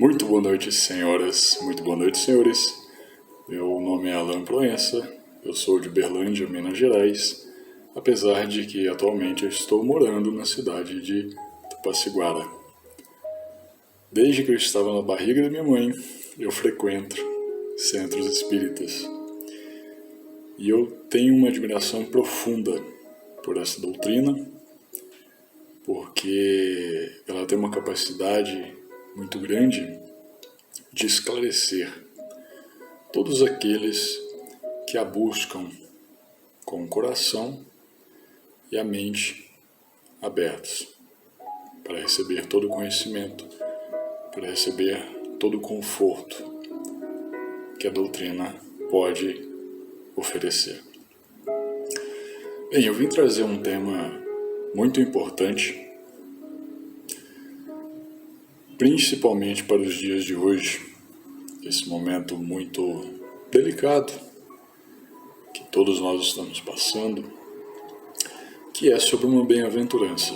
Muito boa noite, senhoras. Muito boa noite, senhores. Meu nome é Alan Proença. Eu sou de Berlândia, Minas Gerais, apesar de que atualmente eu estou morando na cidade de Tupaciguara. Desde que eu estava na barriga da minha mãe, eu frequento centros espíritas. E eu tenho uma admiração profunda por essa doutrina, porque ela tem uma capacidade muito grande de esclarecer todos aqueles que a buscam com o coração e a mente abertos para receber todo o conhecimento, para receber todo o conforto que a doutrina pode oferecer. Bem, eu vim trazer um tema muito importante, principalmente para os dias de hoje, esse momento muito delicado que todos nós estamos passando, que é sobre uma bem-aventurança.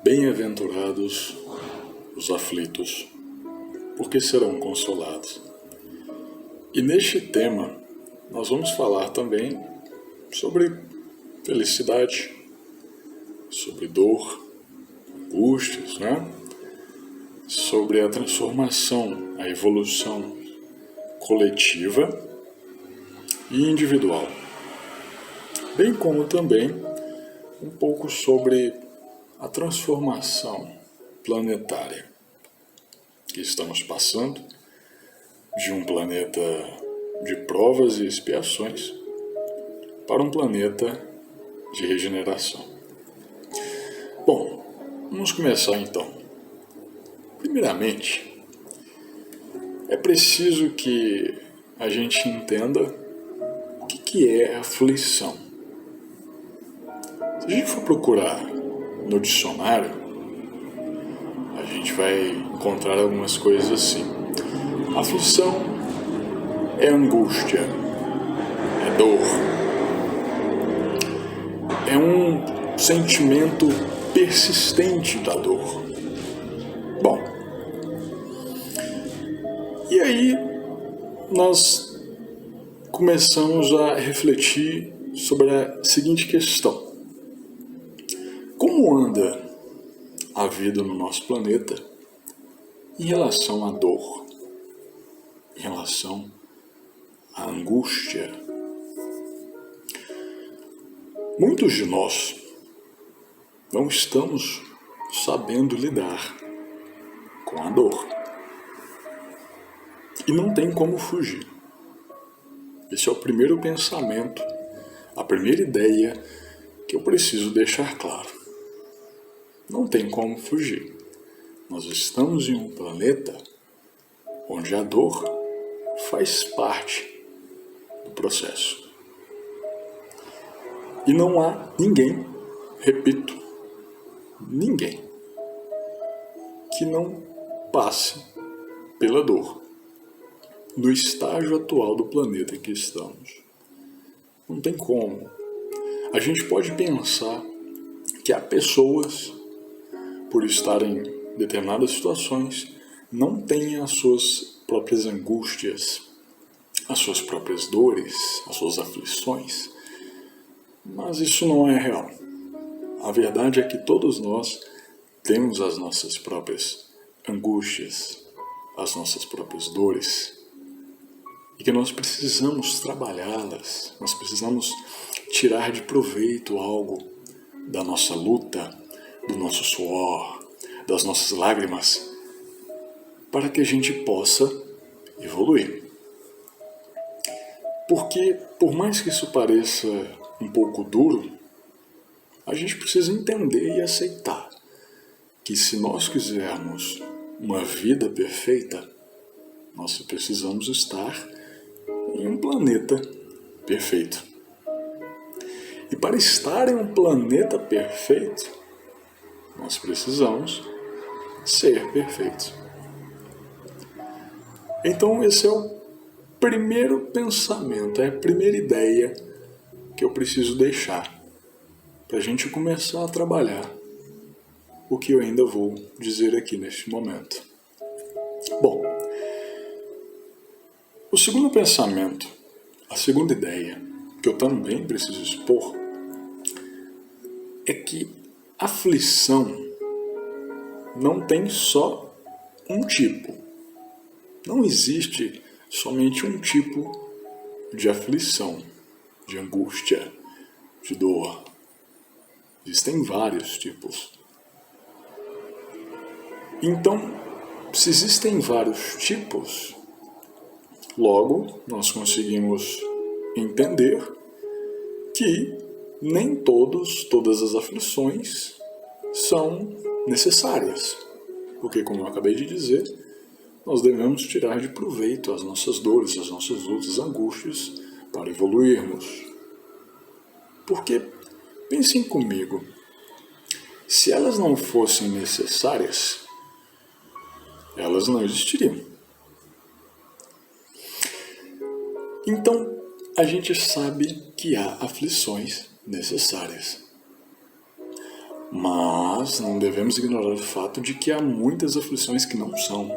Bem-aventurados os aflitos, porque serão consolados. E neste tema, nós vamos falar também sobre felicidade, sobre dor, angústias, sobre a transformação, a evolução coletiva e individual, bem como também um pouco sobre a transformação planetária que estamos passando, de um planeta de provas e expiações para um planeta de regeneração. Bom, vamos começar então. Primeiramente, é preciso que a gente entenda o que é aflição. Se a gente for procurar no dicionário, a gente vai encontrar algumas coisas assim. Aflição é angústia, é dor, é um sentimento persistente da dor. Bom, e aí nós começamos a refletir sobre a seguinte questão: como anda a vida no nosso planeta em relação à dor, em relação à angústia? Muitos de nós não estamos sabendo lidar com a dor. E não tem como fugir. Esse é o primeiro pensamento, a primeira ideia que eu preciso deixar claro. Não tem como fugir. Nós estamos em um planeta onde a dor faz parte do processo. E não há ninguém, repito, ninguém que não passe pela dor no estágio atual do planeta em que estamos. Não tem como. A gente pode pensar que há pessoas, por estarem em determinadas situações, não têm as suas próprias angústias, as suas próprias dores, as suas aflições, mas isso não é real. A verdade é que todos nós temos as nossas próprias angústias, as nossas próprias dores, e que nós precisamos trabalhá-las, nós precisamos tirar de proveito algo da nossa luta, do nosso suor, das nossas lágrimas, para que a gente possa evoluir. Porque, por mais que isso pareça um pouco duro, a gente precisa entender e aceitar que se nós quisermos uma vida perfeita, nós precisamos estar em um planeta perfeito. E para estar em um planeta perfeito, nós precisamos ser perfeitos. Então esse é o primeiro pensamento, é a primeira ideia que eu preciso deixar para a gente começar a trabalhar o que eu ainda vou dizer aqui neste momento. Bom, o segundo pensamento, a segunda ideia, que eu também preciso expor, é que aflição não tem só um tipo. Não existe somente um tipo de aflição, de angústia, de dor. Existem vários tipos. Então, se existem vários tipos, logo nós conseguimos entender que nem todas as aflições são necessárias. Porque, como eu acabei de dizer, nós devemos tirar de proveito as nossas dores, as nossas lutas, angústias, para evoluirmos. Porque, pensem comigo, se elas não fossem necessárias, elas não existiriam. Então, a gente sabe que há aflições necessárias. Mas não devemos ignorar o fato de que há muitas aflições que não são.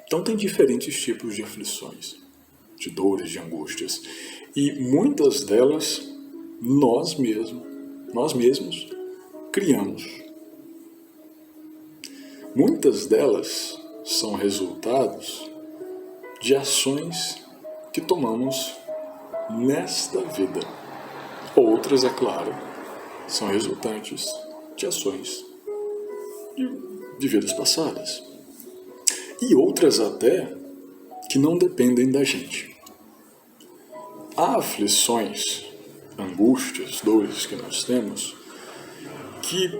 Então tem diferentes tipos de aflições, de dores, de angústias. E muitas delas nós mesmos criamos. Muitas delas são resultados de ações que tomamos nesta vida. Outras, é claro, são resultantes de ações de vidas passadas. E outras até que não dependem da gente. Há aflições, angústias, dores que nós temos que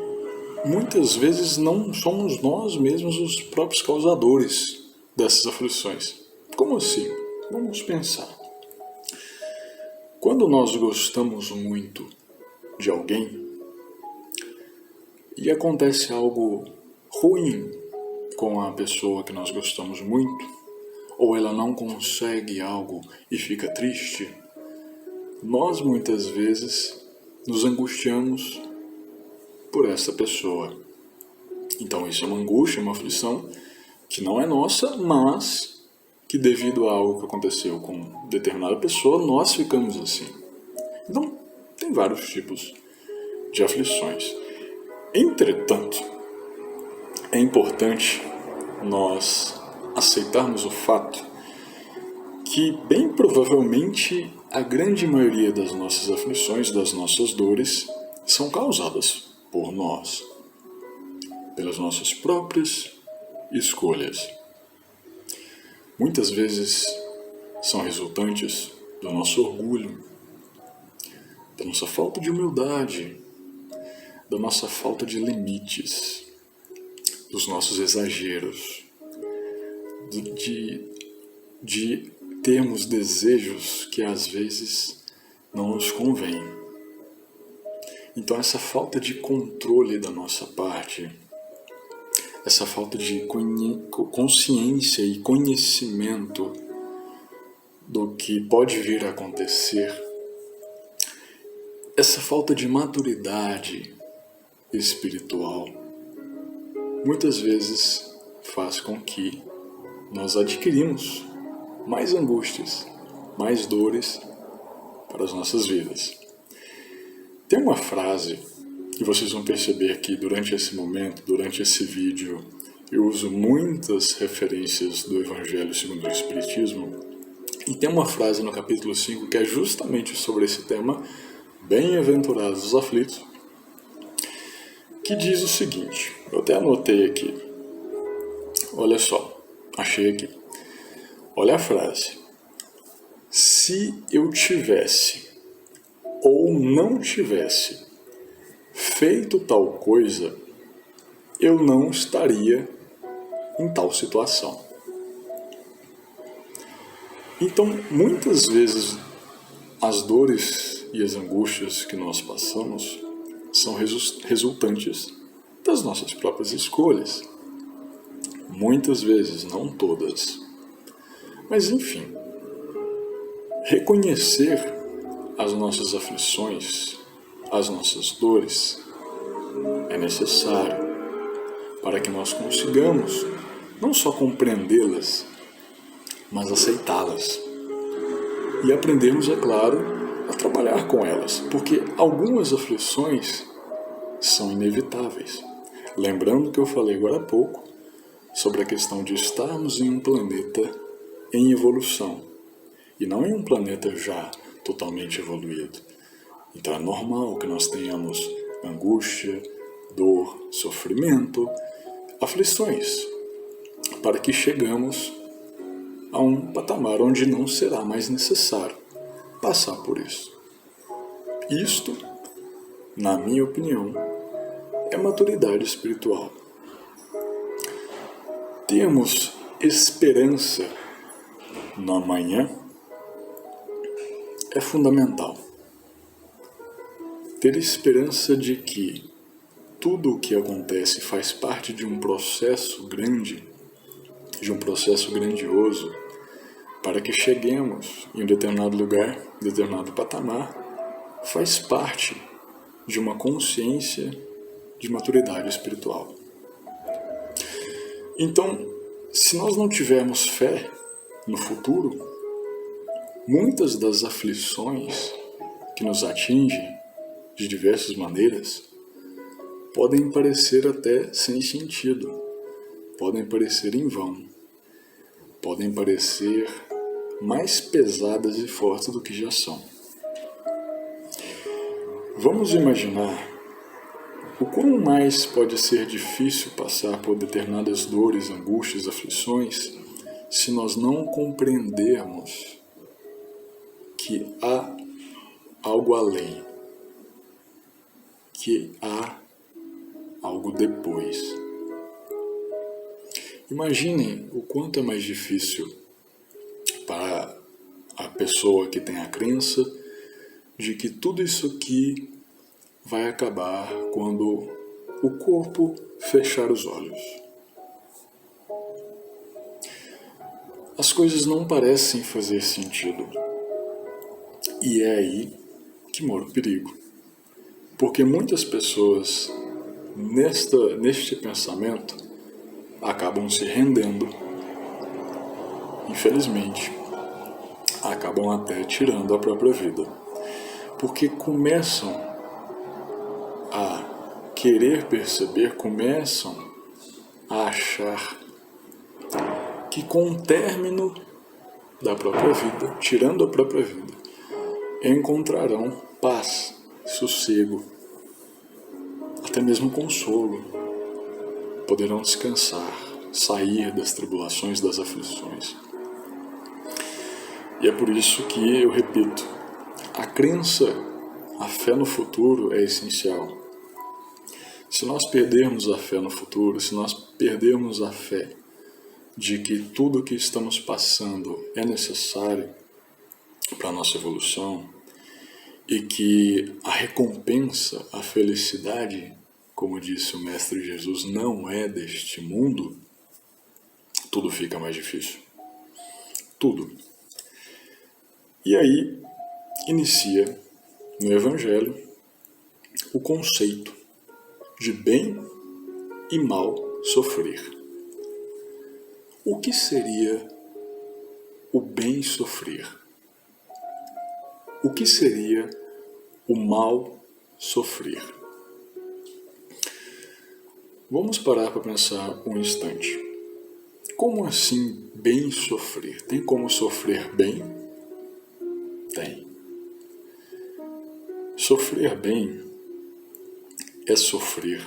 muitas vezes não somos nós mesmos os próprios causadores dessas aflições. Como assim? Vamos pensar. Quando nós gostamos muito de alguém e acontece algo ruim com a pessoa que nós gostamos muito, ou ela não consegue algo e fica triste, nós muitas vezes nos angustiamos por essa pessoa. Então isso é uma angústia, uma aflição que não é nossa, mas que devido a algo que aconteceu com determinada pessoa, nós ficamos assim. Então, tem vários tipos de aflições. Entretanto, é importante nós aceitarmos o fato que, bem provavelmente, a grande maioria das nossas aflições, das nossas dores, são causadas por nós, pelas nossas próprias escolhas. Muitas vezes são resultantes do nosso orgulho, da nossa falta de humildade, da nossa falta de limites, dos nossos exageros, de termos desejos que às vezes não nos convêm. Então essa falta de controle da nossa parte, essa falta de consciência e conhecimento do que pode vir a acontecer, essa falta de maturidade espiritual, muitas vezes faz com que nós adquirimos mais angústias, mais dores para as nossas vidas. Tem uma frase que vocês vão perceber que durante esse momento, durante esse vídeo, eu uso muitas referências do Evangelho segundo o Espiritismo, e tem uma frase no capítulo 5 que é justamente sobre esse tema, bem-aventurados os aflitos, que diz o seguinte, eu até anotei aqui, olha só, achei aqui, olha a frase, se eu tivesse ou não tivesse feito tal coisa, eu não estaria em tal situação. Então, muitas vezes, as dores e as angústias que nós passamos são resultantes das nossas próprias escolhas. Muitas vezes, não todas. Mas, enfim, reconhecer as nossas aflições, as nossas dores, é necessário para que nós consigamos não só compreendê-las, mas aceitá-las. E aprendermos, é claro, a trabalhar com elas, porque algumas aflições são inevitáveis. Lembrando que eu falei agora há pouco sobre a questão de estarmos em um planeta em evolução e não em um planeta já totalmente evoluído. Então é normal que nós tenhamos angústia, dor, sofrimento, aflições, para que chegamos a um patamar onde não será mais necessário passar por isso. Isto, na minha opinião, é maturidade espiritual. Temos esperança no amanhã é fundamental. Ter esperança de que tudo o que acontece faz parte de um processo grande, de um processo grandioso, para que cheguemos em um determinado lugar, em um determinado patamar, faz parte de uma consciência de maturidade espiritual. Então, se nós não tivermos fé no futuro, muitas das aflições que nos atingem de diversas maneiras podem parecer até sem sentido, podem parecer em vão, podem parecer mais pesadas e fortes do que já são. Vamos imaginar o quão mais pode ser difícil passar por determinadas dores, angústias, aflições, se nós não compreendermos que há algo além, que há algo depois. Imaginem o quanto é mais difícil para a pessoa que tem a crença de que tudo isso aqui vai acabar quando o corpo fechar os olhos. As coisas não parecem fazer sentido. E é aí que mora o perigo. Porque muitas pessoas, neste pensamento, acabam se rendendo. Infelizmente, acabam até tirando a própria vida. Porque começam a querer perceber, começam a achar que com o término da própria vida, tirando a própria vida, encontrarão paz, sossego, até mesmo consolo, poderão descansar, sair das tribulações, das aflições. E é por isso que eu repito, a crença, a fé no futuro é essencial. Se nós perdermos a fé no futuro, se nós perdermos a fé de que tudo o que estamos passando é necessário para a nossa evolução e que a recompensa, a felicidade, como disse o Mestre Jesus, não é deste mundo, tudo fica mais difícil. Tudo. E aí inicia no Evangelho o conceito de bem e mal sofrer. O que seria o bem sofrer? O que seria o mal sofrer? Vamos parar para pensar um instante. Como assim bem sofrer? Tem como sofrer bem? Tem. Sofrer bem é sofrer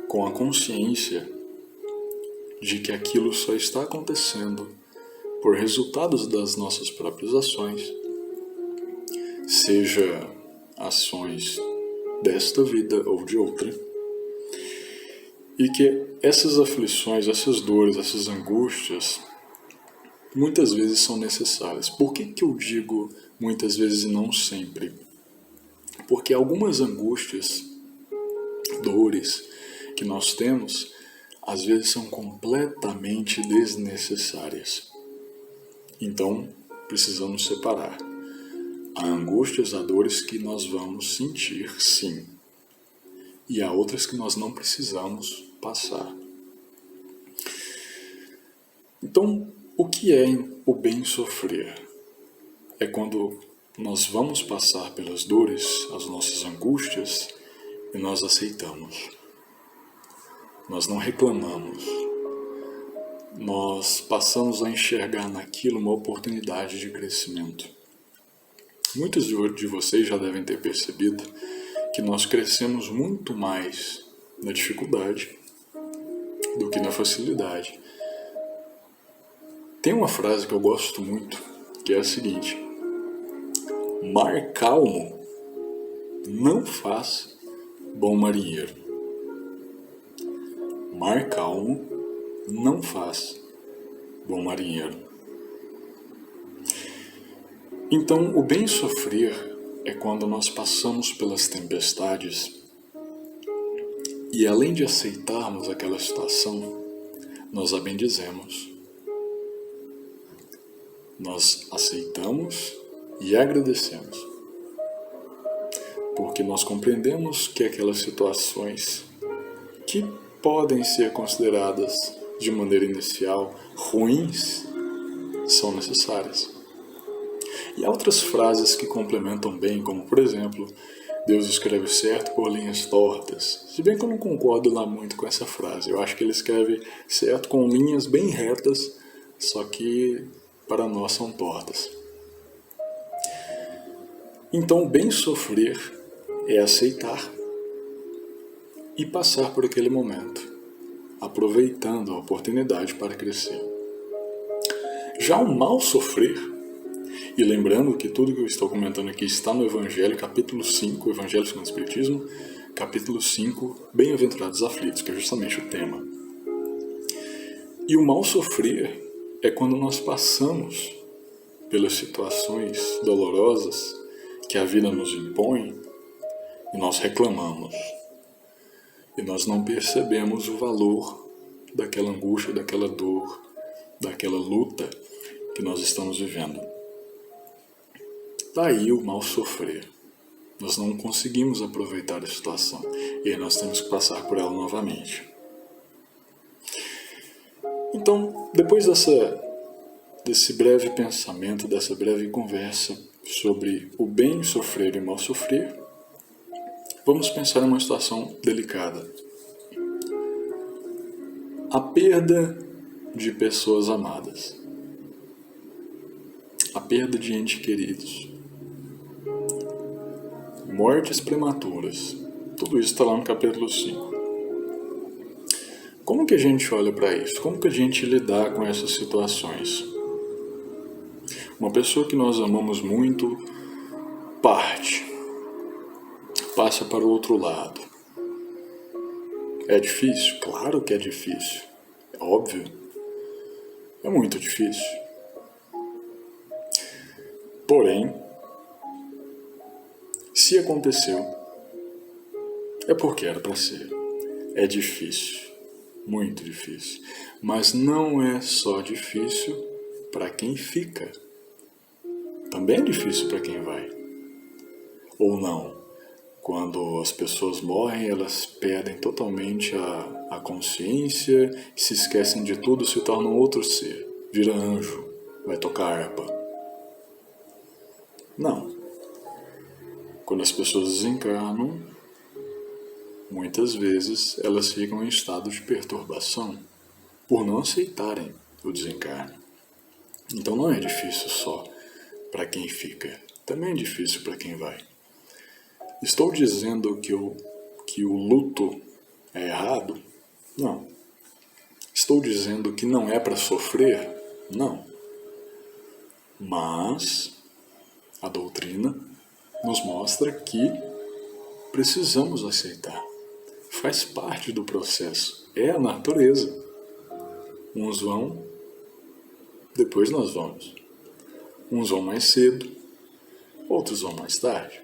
com a consciência de que aquilo só está acontecendo por resultados das nossas próprias ações, seja ações desta vida ou de outra, e que essas aflições, essas dores, essas angústias, muitas vezes são necessárias. Por que eu digo muitas vezes e não sempre? Porque algumas angústias, dores que nós temos, às vezes são completamente desnecessárias. Então, precisamos separar. Há angústias, há dores que nós vamos sentir, sim. E há outras que nós não precisamos passar. Então, o que é o bem sofrer? É quando nós vamos passar pelas dores, as nossas angústias, e nós aceitamos. Nós não reclamamos. Nós passamos a enxergar naquilo uma oportunidade de crescimento. Muitos de vocês já devem ter percebido que nós crescemos muito mais na dificuldade do que na facilidade. Tem uma frase que eu gosto muito, que é a seguinte: mar calmo não faz bom marinheiro. Mar calmo não faz bom marinheiro. Então, o bem sofrer é quando nós passamos pelas tempestades e, além de aceitarmos aquela situação, nós a bendizemos. Nós aceitamos e agradecemos, porque nós compreendemos que aquelas situações que podem ser consideradas de maneira inicial ruins são necessárias. E há outras frases que complementam bem, como por exemplo, Deus escreve certo por linhas tortas. Se bem que eu não concordo lá muito com essa frase. Eu acho que ele escreve certo com linhas bem retas, só que para nós são tortas. Então, bem sofrer é aceitar e passar por aquele momento, aproveitando a oportunidade para crescer. Já o mal sofrer, e lembrando que tudo que eu estou comentando aqui está no Evangelho, capítulo 5, Evangelho segundo o Espiritismo, capítulo 5, Bem-aventurados aflitos, que é justamente o tema. E o mal sofrer é quando nós passamos pelas situações dolorosas que a vida nos impõe e nós reclamamos. E nós não percebemos o valor daquela angústia, daquela dor, daquela luta que nós estamos vivendo. Daí o mal sofrer. Nós não conseguimos aproveitar a situação e aí nós temos que passar por ela novamente. Então, depois desse breve pensamento, dessa breve conversa sobre o bem sofrer e o mal sofrer, vamos pensar em uma situação delicada. A perda de pessoas amadas. A perda de entes queridos. Mortes prematuras. Tudo isso está lá no capítulo 5. Como que a gente olha para isso? Como que a gente lidar com essas situações? Uma pessoa que nós amamos muito passa para o outro lado. É difícil? Claro que é difícil. É óbvio. É muito difícil. Porém, se aconteceu, é porque era para ser. É difícil. Muito difícil. Mas não é só difícil para quem fica. Também é difícil para quem vai. Ou não. Quando as pessoas morrem, elas perdem totalmente a consciência, se esquecem de tudo, se tornam outro ser. Vira anjo, vai tocar harpa. Não. Quando as pessoas desencarnam, muitas vezes elas ficam em estado de perturbação por não aceitarem o desencarne. Então não é difícil só para quem fica, também é difícil para quem vai. Estou dizendo que o luto é errado? Não. Estou dizendo que não é para sofrer? Não. Mas a doutrina nos mostra que precisamos aceitar. Faz parte do processo. É a natureza. Uns vão, depois nós vamos. Uns vão mais cedo, outros vão mais tarde.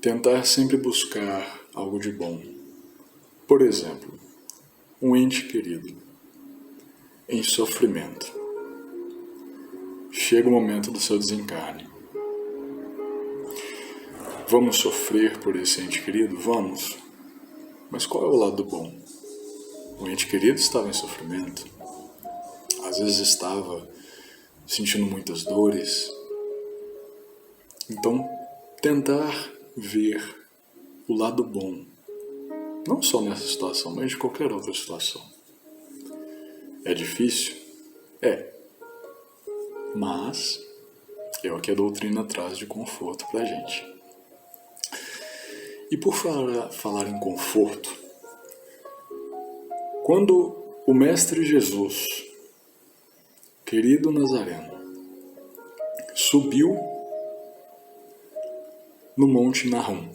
Tentar sempre buscar algo de bom. Por exemplo, um ente querido em sofrimento. Chega o momento do seu desencarne. Vamos sofrer por esse ente querido? Vamos. Mas qual é o lado bom? um ente querido estava em sofrimento, às vezes estava sentindo muitas dores. Então, tentar ver o lado bom, não só nessa situação, mas de qualquer outra situação. É difícil? É. Mas é o que a doutrina traz de conforto pra gente. E por falar em conforto, quando o Mestre Jesus, querido Nazareno, subiu no Monte Nahum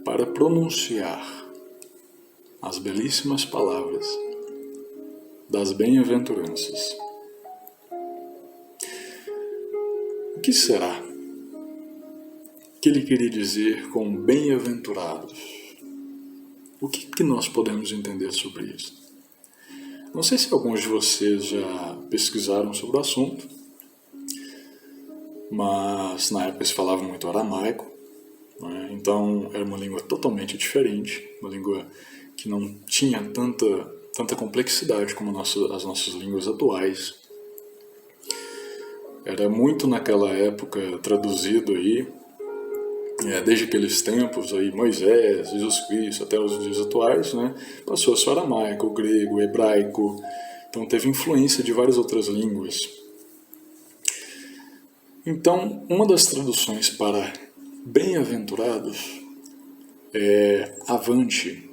para pronunciar as belíssimas palavras das bem-aventuranças, o que será que ele queria dizer com bem-aventurados? O que nós podemos entender sobre isso? Não sei se alguns de vocês já pesquisaram sobre o assunto, mas na época se falava muito aramaico, né? Então era uma língua totalmente diferente, uma língua que não tinha tanta complexidade como as nossas línguas atuais. Era muito naquela época traduzido aí, desde aqueles tempos aí, Moisés, Jesus Cristo, até os dias atuais, né? Passou-se o aramaico, o grego, o hebraico, então teve influência de várias outras línguas. Então, uma das traduções para bem-aventurados é avante,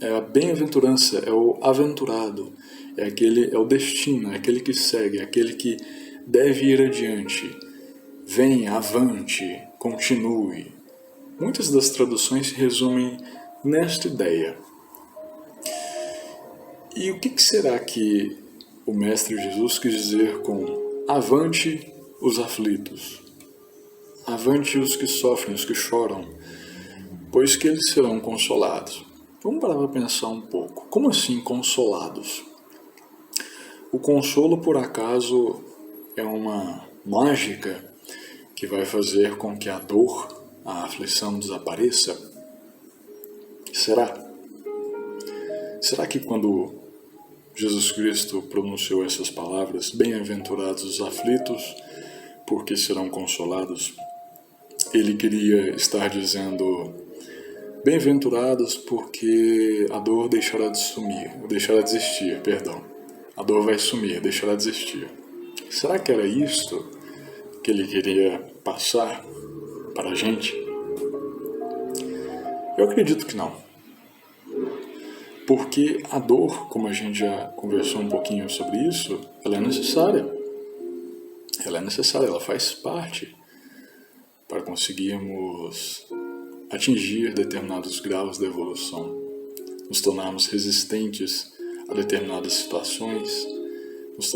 é a bem-aventurança, é o aventurado, é o destino, é aquele que segue, é aquele que deve ir adiante. Venha, avante, continue. Muitas das traduções se resumem nesta ideia. E o que será que o Mestre Jesus quis dizer com avante os aflitos? Avante os que sofrem, os que choram, pois que eles serão consolados. Vamos parar para pensar um pouco. Como assim consolados? O consolo, por acaso, é uma mágica que vai fazer com que a dor, a aflição desapareça? Será? Será que quando Jesus Cristo pronunciou essas palavras, bem-aventurados os aflitos, porque serão consolados, ele queria estar dizendo, bem-aventurados porque a dor deixará de existir, a dor vai sumir, deixará de existir. Será que era isto que ele queria passar para a gente? Eu acredito que não. Porque a dor, como a gente já conversou um pouquinho sobre isso, ela é necessária. Ela é necessária, ela faz parte para conseguirmos atingir determinados graus da evolução, nos tornarmos resistentes a determinadas situações, nos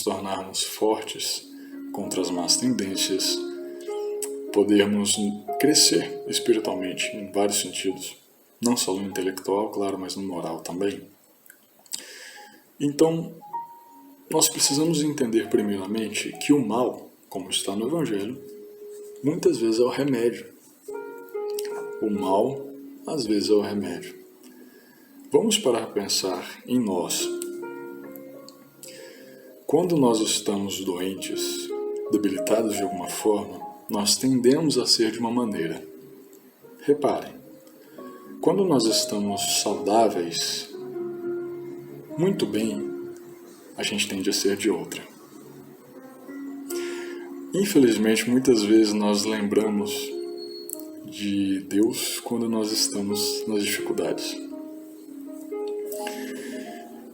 tornarmos fortes contra as más tendências, podermos crescer espiritualmente em vários sentidos, não só no intelectual, claro, mas no moral também. Então, nós precisamos entender primeiramente que o mal, como está no Evangelho, muitas vezes é o remédio. O mal, às vezes, é o remédio. Vamos parar para pensar em nós. Quando nós estamos doentes, debilitados de alguma forma, nós tendemos a ser de uma maneira. Reparem, quando nós estamos saudáveis, muito bem, a gente tende a ser de outra. Infelizmente, muitas vezes nós lembramos de Deus quando nós estamos nas dificuldades.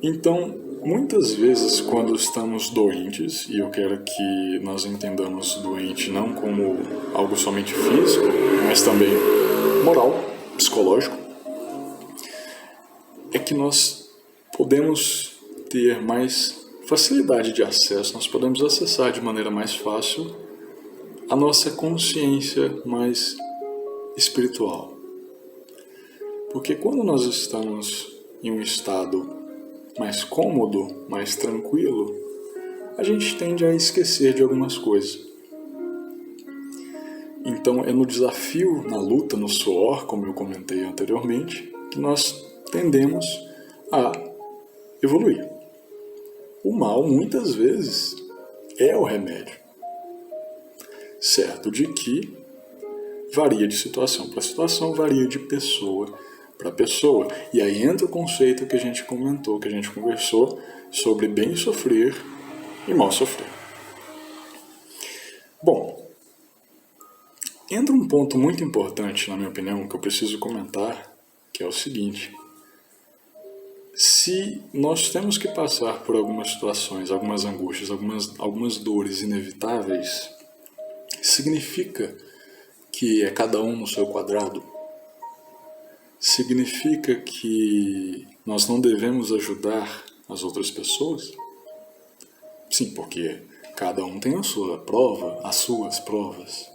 Então, muitas vezes quando estamos doentes, e eu quero que nós entendamos doente não como algo somente físico, mas também moral, psicológico, é que nós podemos ter mais facilidade de acesso, nós podemos acessar de maneira mais fácil a nossa consciência mais espiritual. Porque quando nós estamos em um estado mais cômodo, mais tranquilo, a gente tende a esquecer de algumas coisas. Então é no desafio, na luta, no suor, como eu comentei anteriormente, que nós tendemos a evoluir. O mal, muitas vezes, é o remédio. Certo de que varia de situação para situação, varia de pessoa para pessoa. E aí entra o conceito que a gente comentou, que a gente conversou sobre bem sofrer e mal sofrer. Bom, entra um ponto muito importante, na minha opinião, que eu preciso comentar, que é o seguinte: se nós temos que passar por algumas situações, algumas angústias, algumas dores inevitáveis, significa que é cada um no seu quadrado? Significa que nós não devemos ajudar as outras pessoas? Sim, porque cada um tem a sua prova, as suas provas.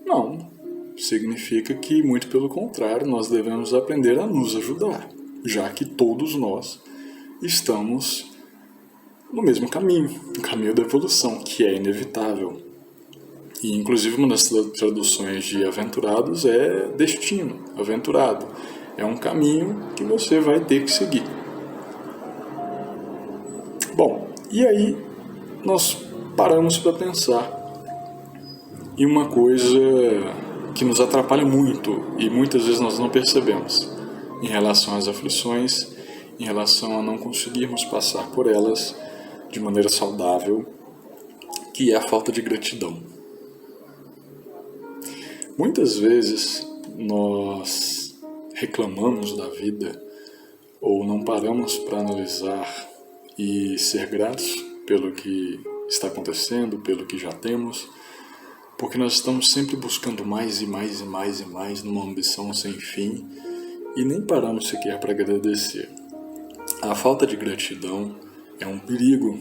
Não. Significa que, muito pelo contrário, nós devemos aprender a nos ajudar, já que todos nós estamos no mesmo caminho, o caminho da evolução, que é inevitável. E, inclusive, uma das traduções de aventurados é destino, aventurado. É um caminho que você vai ter que seguir. Bom, e aí nós paramos para pensar em uma coisa que nos atrapalha muito e muitas vezes nós não percebemos em relação às aflições, em relação a não conseguirmos passar por elas de maneira saudável, que é a falta de gratidão. Muitas vezes nós reclamamos da vida ou não paramos para analisar e ser gratos pelo que está acontecendo, pelo que já temos, porque nós estamos sempre buscando mais e mais e mais e mais numa ambição sem fim e nem paramos sequer para agradecer. A falta de gratidão é um perigo,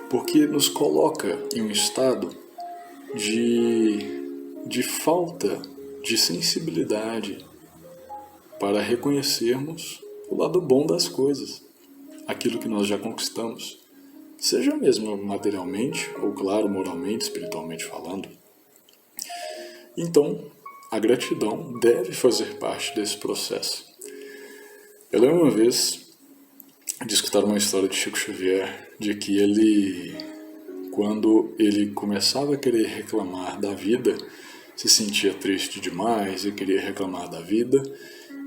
porque nos coloca em um estado de falta de sensibilidade para reconhecermos o lado bom das coisas, aquilo que nós já conquistamos, seja mesmo materialmente ou, claro, moralmente, espiritualmente falando. Então, a gratidão deve fazer parte desse processo. Eu lembro uma vez de escutar uma história de Chico Xavier, de que ele, quando ele começava a querer reclamar da vida, se sentia triste demais e queria reclamar da vida,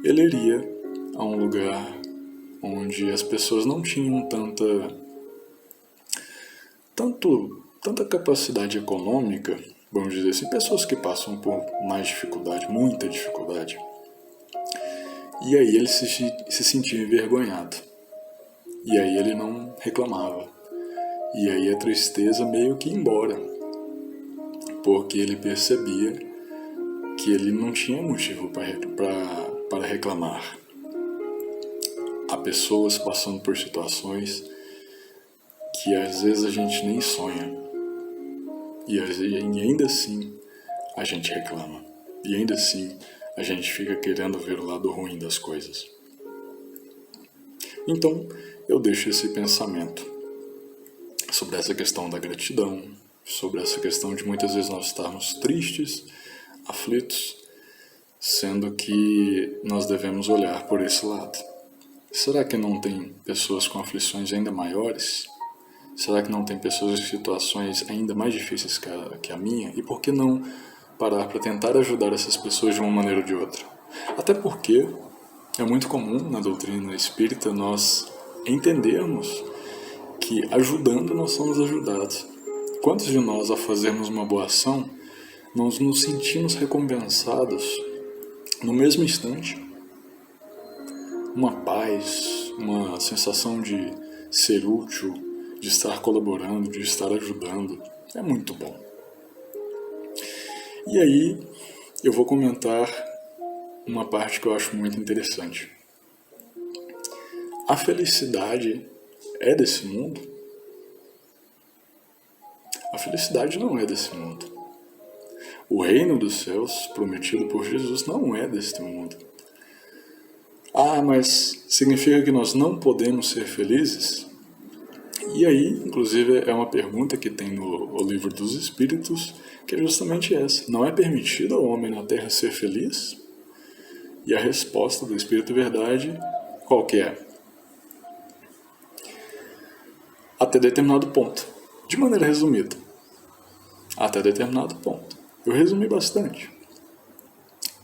ele iria a um lugar onde as pessoas não tinham tanta capacidade econômica, vamos dizer assim, pessoas que passam por mais dificuldade, muita dificuldade. E aí ele se sentia envergonhado. E aí ele não reclamava. E aí a tristeza meio que ia embora, porque ele percebia que ele não tinha motivo para reclamar. Há pessoas passando por situações que às vezes a gente nem sonha. E ainda assim a gente reclama. E ainda assim a gente fica querendo ver o lado ruim das coisas. Então eu deixo esse pensamento sobre essa questão da gratidão, sobre essa questão de muitas vezes nós estarmos tristes, aflitos, sendo que nós devemos olhar por esse lado. Será que não tem pessoas com aflições ainda maiores? Será que não tem pessoas em situações ainda mais difíceis que a minha? E por que não parar para tentar ajudar essas pessoas de uma maneira ou de outra? Até porque é muito comum na doutrina espírita nós entendermos que ajudando nós somos ajudados. Quantos de nós, ao fazermos uma boa ação, nós nos sentimos recompensados no mesmo instante? Uma paz, uma sensação de ser útil, de estar colaborando, de estar ajudando. É muito bom. E aí eu vou comentar uma parte que eu acho muito interessante. A felicidade é desse mundo? A felicidade não é desse mundo. O reino dos céus prometido por Jesus não é deste mundo. Ah, mas significa que nós não podemos ser felizes? E aí, inclusive, é uma pergunta que tem no Livro dos Espíritos, que é justamente essa: não é permitido ao homem na Terra ser feliz? E a resposta do Espírito Verdade, qual que é? Até determinado ponto. De maneira resumida. Até determinado ponto. Eu resumi bastante.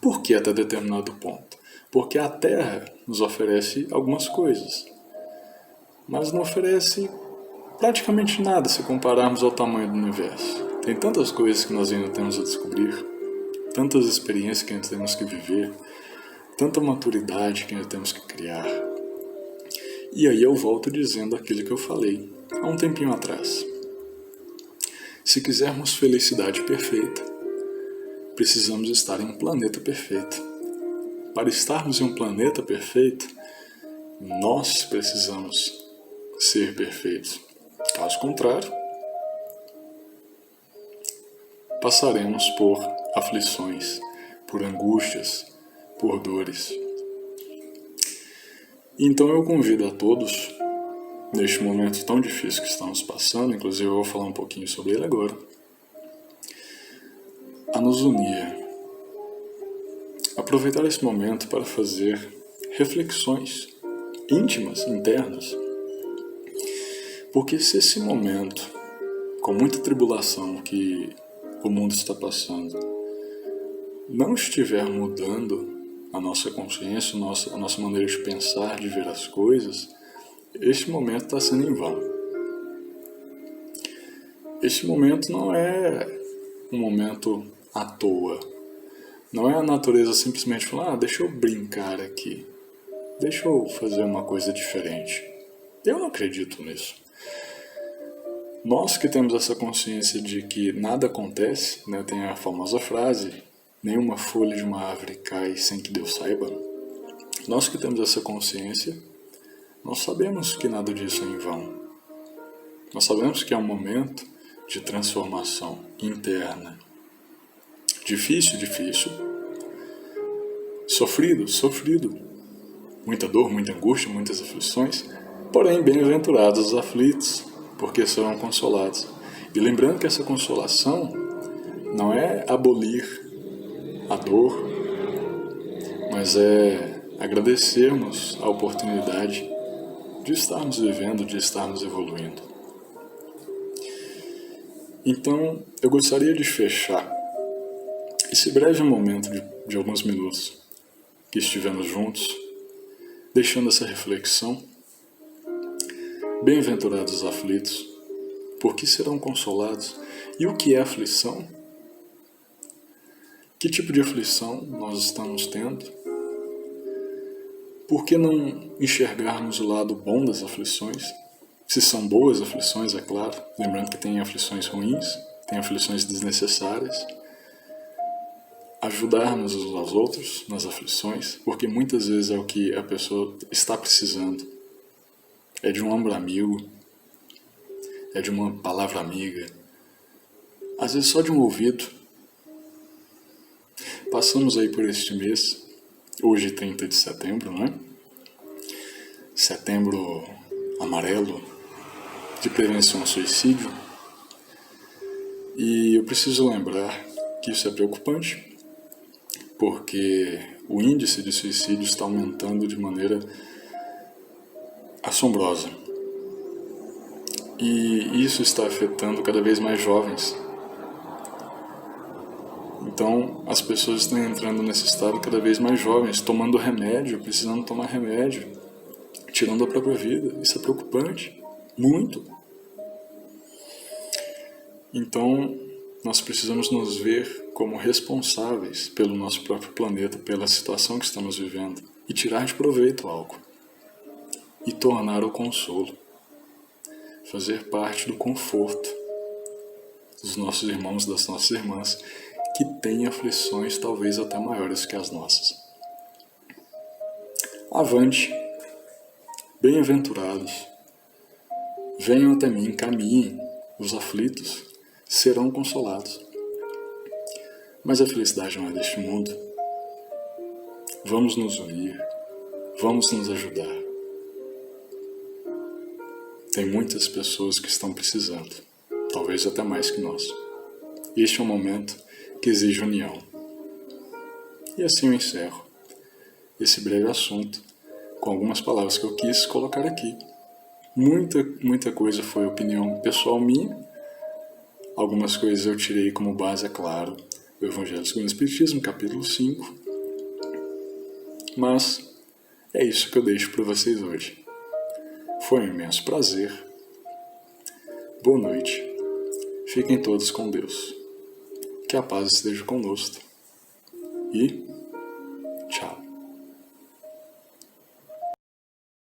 Por que até determinado ponto? Porque a Terra nos oferece algumas coisas, mas não oferece praticamente nada se compararmos ao tamanho do universo. Tem tantas coisas que nós ainda temos a descobrir, tantas experiências que ainda temos que viver, tanta maturidade que ainda temos que criar. E aí eu volto dizendo aquilo que eu falei há um tempinho atrás. Se quisermos felicidade perfeita, precisamos estar em um planeta perfeito. Para estarmos em um planeta perfeito, nós precisamos ser perfeitos. Caso contrário, passaremos por aflições, por angústias, por dores. Então eu convido a todos, neste momento tão difícil que estamos passando, inclusive eu vou falar um pouquinho sobre ele agora, a nos unir, aproveitar esse momento para fazer reflexões íntimas, internas, porque se esse momento, com muita tribulação que o mundo está passando, não estiver mudando a nossa consciência, a nossa maneira de pensar, de ver as coisas, este momento está sendo em vão. Este momento não é um momento à toa. Não é a natureza simplesmente falar, deixa eu brincar aqui, deixa eu fazer uma coisa diferente. Eu não acredito nisso. Nós que temos essa consciência de que nada acontece, né, tem a famosa frase, nenhuma folha de uma árvore cai sem que Deus saiba. Nós que temos essa consciência, nós sabemos que nada disso é em vão. Nós sabemos que é um momento de transformação interna. Difícil, sofrido, muita dor, muita angústia, muitas aflições, porém bem-aventurados os aflitos, porque serão consolados. E lembrando que essa consolação não é abolir a dor, mas é agradecermos a oportunidade de estarmos vivendo, de estarmos evoluindo. Então, eu gostaria de fechar esse breve momento de alguns minutos que estivemos juntos, deixando essa reflexão. Bem-aventurados os aflitos, porque serão consolados. E o que é aflição? Que tipo de aflição nós estamos tendo? Por que não enxergarmos o lado bom das aflições? Se são boas aflições, é claro. Lembrando que tem aflições ruins, tem aflições desnecessárias. Ajudarmos uns aos outros nas aflições, porque muitas vezes é o que a pessoa está precisando. É de um ombro amigo, é de uma palavra amiga, às vezes só de um ouvido. Passamos aí por este mês, hoje 30 de setembro, né? Setembro amarelo, de prevenção ao suicídio. E eu preciso lembrar que isso é preocupante, porque o índice de suicídio está aumentando de maneira assombrosa. E isso está afetando cada vez mais jovens. Então, as pessoas estão entrando nesse estado cada vez mais jovens, tomando remédio, precisando tomar remédio, tirando a própria vida. Isso é preocupante, muito. Então, nós precisamos nos ver como responsáveis pelo nosso próprio planeta, pela situação que estamos vivendo, e tirar de proveito algo, e tornar o consolo, fazer parte do conforto dos nossos irmãos, das nossas irmãs, que têm aflições talvez até maiores que as nossas. Avante, bem-aventurados, venham até mim, caminhem, os aflitos serão consolados. Mas a felicidade não é deste mundo. Vamos nos unir, vamos nos ajudar. Tem muitas pessoas que estão precisando, talvez até mais que nós. Este é um momento que exige união. E assim eu encerro esse breve assunto com algumas palavras que eu quis colocar aqui. Muita coisa foi opinião pessoal minha. Algumas coisas eu tirei como base, é claro, o Evangelho segundo o Espiritismo, capítulo 5. Mas é isso que eu deixo para vocês hoje. Foi um imenso prazer. Boa noite. Fiquem todos com Deus. Que a paz esteja conosco. E tchau.